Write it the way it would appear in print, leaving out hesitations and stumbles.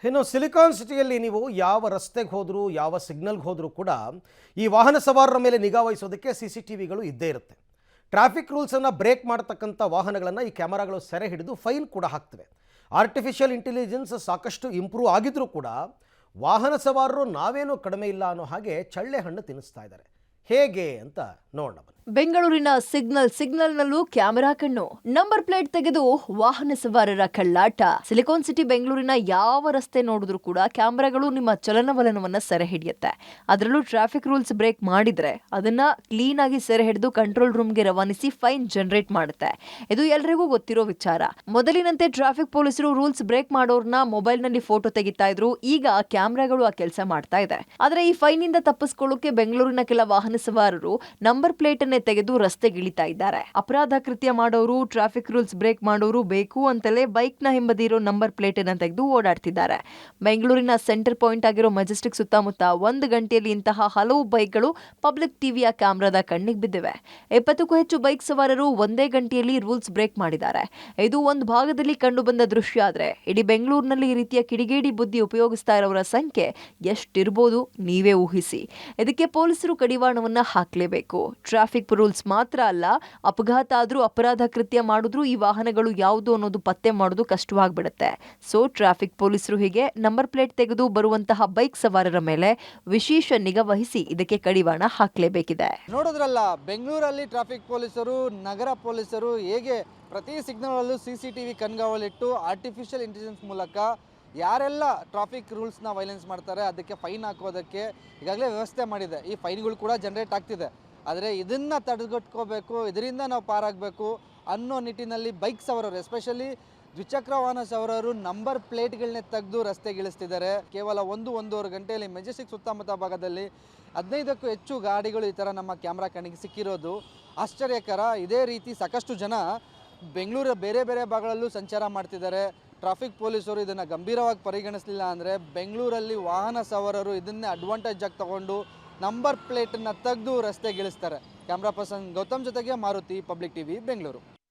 ಇನ್ನು ಸಿಲಿಕಾನ್ ಸಿಟಿಯಲ್ಲಿ ನೀವು ಯಾವ ರಸ್ತೆಗೆ ಹೋದರೂ ಯಾವ ಸಿಗ್ನಲ್ಗೆ ಹೋದರೂ ಕೂಡ ಈ ವಾಹನ ಸವಾರರ ಮೇಲೆ ನಿಗಾ ವಹಿಸೋದಕ್ಕೆ CCTVಗಳು ಇದ್ದೇ ಇರುತ್ತೆ. ಟ್ರಾಫಿಕ್ ರೂಲ್ಸನ್ನು ಬ್ರೇಕ್ ಮಾಡತಕ್ಕಂಥ ವಾಹನಗಳನ್ನು ಈ ಕ್ಯಾಮರಾಗಳು ಸೆರೆ ಹಿಡಿದು ಫೈನ್ ಕೂಡ ಹಾಕ್ತವೆ. ಆರ್ಟಿಫಿಷಿಯಲ್ ಇಂಟೆಲಿಜೆನ್ಸ್ ಸಾಕಷ್ಟು ಇಂಪ್ರೂವ್ ಆಗಿದ್ರೂ ಕೂಡ ವಾಹನ ಸವಾರರು ನಾವೇನೂ ಕಡಿಮೆ ಇಲ್ಲ ಅನ್ನೋ ಹಾಗೆ ಚಳ್ಳೆ ಹಣ್ಣು ತಿನ್ನಿಸ್ತಾ ಇದ್ದಾರೆ. ಹೇಗೆ ಅಂತ ನೋಡೋಣ ಬನ್ನಿ. ಬೆಂಗಳೂರಿನ ಸಿಗ್ನಲ್ನಲ್ಲೂ ಕ್ಯಾಮೆರಾ ಕಣ್ಣು, ನಂಬರ್ ಪ್ಲೇಟ್ ತೆಗೆದು ವಾಹನ ಸವಾರರ ಕಳ್ಳಾಟ. ಸಿಲಿಕಾನ್ ಸಿಟಿ ಬೆಂಗಳೂರಿನ ಯಾವ ರಸ್ತೆ ನೋಡಿದ್ರು ಕೂಡ ಕ್ಯಾಮೆರಾಗಳು ನಿಮ್ಮ ಚಲನವಲನವನ್ನ ಸೆರೆ ಹಿಡಿಯುತ್ತೆ. ಅದರಲ್ಲೂ ಟ್ರಾಫಿಕ್ ರೂಲ್ಸ್ ಬ್ರೇಕ್ ಮಾಡಿದ್ರೆ ಅದನ್ನ ಕ್ಲೀನ್ ಆಗಿ ಸೆರೆ ಹಿಡಿದು ಕಂಟ್ರೋಲ್ ರೂಮ್ಗೆ ರವಾನಿಸಿ ಫೈನ್ ಜನರೇಟ್ ಮಾಡುತ್ತೆ. ಇದು ಎಲ್ರಿಗೂ ಗೊತ್ತಿರೋ ವಿಚಾರ. ಮೊದಲಿನಂತೆ ಟ್ರಾಫಿಕ್ ಪೊಲೀಸರು ರೂಲ್ಸ್ ಬ್ರೇಕ್ ಮಾಡೋರ್ನ ಮೊಬೈಲ್ ನಲ್ಲಿ ಫೋಟೋ ತೆಗಿತಾ ಇದ್ರು. ಈಗ ಕ್ಯಾಮೆರಾಗಳು ಆ ಕೆಲಸ ಮಾಡ್ತಾ ಇದೆ. ಆದ್ರೆ ಈ ಫೈನ್ ಇಂದ ತಪ್ಪಿಸ್ಕೊಳ್ಳೋಕೆ ಬೆಂಗಳೂರಿನ ಕೆಲ ವಾಹನ ಸವಾರರು ನಂಬರ್ ಪ್ಲೇಟ್ ಅನ್ನೇ ತೆಗೆದು ರಸ್ತೆಗಿಳಿತಾ ಇದ್ದಾರೆ. ಅಪರಾಧ ಕೃತ್ಯ ಮಾಡೋರು, ಟ್ರಾಫಿಕ್ ರೂಲ್ಸ್ ಬ್ರೇಕ್ ಮಾಡೋರು ಬೇಕು ಅಂತಲೇ ಬೈಕ್ ನ ಹಿಂಬದಿ ಇರೋ ನಂಬರ್ ಪ್ಲೇಟ್ ಅನ್ನ ತೆಗೆದು ಓಡಾಡ್ತಿದ್ದಾರೆ. ಬೆಂಗಳೂರಿನ ಸೆಂಟರ್ ಪಾಯಿಂಟ್ ಆಗಿರೋ ಮೆಜೆಸ್ಟಿಕ್ ಸುತ್ತಮುತ್ತ 1 ಗಂಟೆಯಲ್ಲಿ ಇಂತಹ ಹಲವು ಬೈಕ್ಗಳು ಪಬ್ಲಿಕ್ ಟಿವಿಯ ಕ್ಯಾಮೆರಾದ ಕಣ್ಣಿಗೆ ಬಿದ್ದಿವೆ. 20ಕ್ಕೂ ಹೆಚ್ಚು ಬೈಕ್ ಸವಾರರು ಒಂದೇ ಗಂಟೆಯಲ್ಲಿ ರೂಲ್ಸ್ ಬ್ರೇಕ್ ಮಾಡಿದ್ದಾರೆ. ಇದು ಒಂದು ಭಾಗದಲ್ಲಿ ಕಂಡು ಬಂದ ದೃಶ್ಯ ಆದ್ರೆ ಇಡೀ ಬೆಂಗಳೂರಿನಲ್ಲಿ ಈ ರೀತಿಯ ಕಿಡಿಗೇಡಿ ಬುದ್ಧಿ ಉಪಯೋಗಿಸ್ತಾ ಇರೋರ ಸಂಖ್ಯೆ ಎಷ್ಟಿರ್ಬೋದು ನೀವೇ ಊಹಿಸಿ. ಇದಕ್ಕೆ ಪೊಲೀಸರು ಕಡಿವಾಣವನ್ನ ಹಾಕ್ಲೇಬೇಕು. ಟ್ರಾಫಿಕ್ ರೂಲ್ಸ್ ಮಾತ್ರ ಅಲ್ಲ, ಅಪಘಾತ ಆದ್ರೂ ಅಪರಾಧ ಕೃತ್ಯ ಮಾಡಿದ್ರು ಈ ವಾಹನಗಳು ಯಾವುದು ಅನ್ನೋದು ಪತ್ತೆ ಮಾಡೋದು ಕಷ್ಟವಾಗ್ಬಿಡುತ್ತೆ. ಸೊ ಟ್ರಾಫಿಕ್ ಪೊಲೀಸರು ಹೀಗೆ ನಂಬರ್ ಪ್ಲೇಟ್ ತೆಗೆದು ಬರುವಂತಹ ಬೈಕ್ ಸವಾರರ ಮೇಲೆ ವಿಶೇಷ ನಿಗಾ ವಹಿಸಿ ಇದಕ್ಕೆ ಕಡಿವಾಣ ಹಾಕ್ಲೇಬೇಕಿದೆ. ನೋಡಿದ್ರಲ್ಲ, ಬೆಂಗಳೂರಲ್ಲಿ ಟ್ರಾಫಿಕ್ ಪೊಲೀಸರು, ನಗರ ಪೊಲೀಸರು ಹೇಗೆ ಪ್ರತಿ ಸಿಗ್ನಲ್ ಅಲ್ಲೂ CCTV ಕಣ್ಗಾವಲಿಟ್ಟು ಆರ್ಟಿಫಿಷಿಯಲ್ ಇಂಟೆಲಿಜೆನ್ಸ್ ಮೂಲಕ ಯಾರೆಲ್ಲ ಟ್ರಾಫಿಕ್ ರೂಲ್ಸ್ನ ವೈಲೆನ್ಸ್ ಮಾಡ್ತಾರೆ ಅದಕ್ಕೆ ಫೈನ್ ಹಾಕೋದಕ್ಕೆ ಈಗಾಗಲೇ ವ್ಯವಸ್ಥೆ ಮಾಡಿದೆ. ಈ ಫೈನ್ಗಳು ಕೂಡ ಜನರೇಟ್ ಆಗ್ತಿದೆ. ಆದರೆ ಇದನ್ನು ತಡೆಗಟ್ಕೋಬೇಕು, ಇದರಿಂದ ನಾವು ಪಾರಾಗಬೇಕು ಅನ್ನೋ ನಿಟ್ಟಿನಲ್ಲಿ ಬೈಕ್ ಸವಾರರು, ಎಸ್ಪೆಷಲಿ ದ್ವಿಚಕ್ರ ವಾಹನ ಸವಾರರು ನಂಬರ್ ಪ್ಲೇಟ್ಗಳನ್ನೇ ತೆಗೆದು ರಸ್ತೆಗಿಳಿಸ್ತಿದ್ದಾರೆ. ಕೇವಲ 1-1.5 ಗಂಟೆಯಲ್ಲಿ ಮೆಜೆಸ್ಟಿಕ್ ಸುತ್ತಮುತ್ತ ಭಾಗದಲ್ಲಿ 15ಕ್ಕೂ ಹೆಚ್ಚು ಗಾಡಿಗಳು ಈ ಥರ ನಮ್ಮ ಕ್ಯಾಮ್ರಾ ಕಣ್ಣಿಗೆ ಸಿಕ್ಕಿರೋದು ಆಶ್ಚರ್ಯಕರ. ಇದೇ ರೀತಿ ಸಾಕಷ್ಟು ಜನ ಬೆಂಗಳೂರ ಬೇರೆ ಬೇರೆ ಭಾಗಗಳಲ್ಲೂ ಸಂಚಾರ ಮಾಡ್ತಿದ್ದಾರೆ. ಟ್ರಾಫಿಕ್ ಪೊಲೀಸರು ಇದನ್ನು ಗಂಭೀರವಾಗಿ ಪರಿಗಣಿಸಲಿಲ್ಲ ಅಂದರೆ ಬೆಂಗಳೂರಲ್ಲಿ ವಾಹನ ಸವಾರರು ಇದನ್ನೇ ಅಡ್ವಾಂಟೇಜ್ ಆಗಿ ತಗೊಂಡು ನಂಬರ್ ಪ್ಲೇಟನ್ನು ತೆಗೆದು ರಸ್ತೆಗಿಳಿಸ್ತಾರೆ. ಕ್ಯಾಮ್ರಾ ಪರ್ಸನ್ ಗೌತಮ್ ಜೊತೆಗೆ ಮಾರುತಿ, ಪಬ್ಲಿಕ್ ಟಿವಿ, ಬೆಂಗಳೂರು.